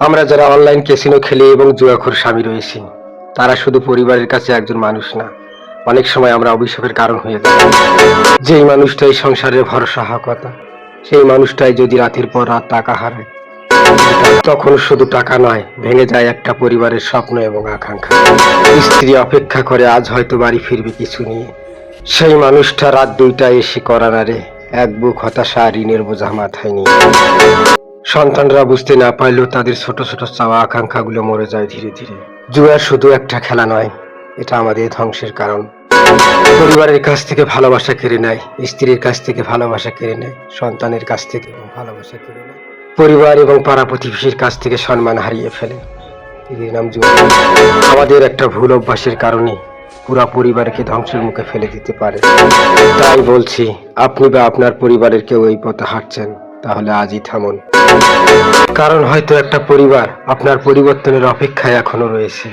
আমরা যারা online casino খেলি এবং জুয়াখোর স্বামী রয়েছি, তারা শুধু পরিবারের কাছে একজন মানুষ না, অনেক সময় আমরা অভিশাপের কারণ হয়ে যাই। যেই মানুষটাই সংসারের ভরসা হওয়ার কথা, সেই মানুষটাই যদি রাতের পর রাত টাকা হারায়, তখন শুধু টাকা নয়, ভেঙে যায় একটা পরিবারের স্বপ্ন এবং আকাঙ্ক্ষা। স্ত্রী অপেক্ষা করে আজ হয়তো বাড়ি ফিরবে কিছু নিয়ে, সেই মানুষটা রাত 2টায় এসে করানারে এক বুক হতাশা আর ঋণের বোঝা মাথায় নিয়ে। সন্তানরা বুঝতে না পারলেও তাদের ছোট ছোট চাওয়া আকাঙ্ক্ষাগুলো মরে যায় ধীরে ধীরে। জুয়া শুধু একটা খেলা নয়, এটা আমাদের ধ্বংসের কারণ। পরিবারের কাছ থেকে ভালোবাসা কেড়ে নেয়, স্ত্রীর কাছ থেকে ভালোবাসা কেড়ে নেয়, সন্তানের কাছ থেকে ভালোবাসা কেড়ে নেয়, পরিবার এবং পাড়া প্রতিবেশীর কাছ থেকে সম্মান হারিয়ে ফেলে। এর নাম জুয়া। আমাদের একটা ভুল অভ্যাসের কারণে পুরা পরিবারকে ধ্বংসের মুখে ফেলে দিতে পারে। তাই বলছি, আপনি বা আপনার পরিবারের কেউ এই পথে হাঁটছেন, তাহলে আজই থামুন। কারণ হয়তো একটা পরিবার আপনার পরিবর্তনের অপেক্ষায় এখনো রয়েছে।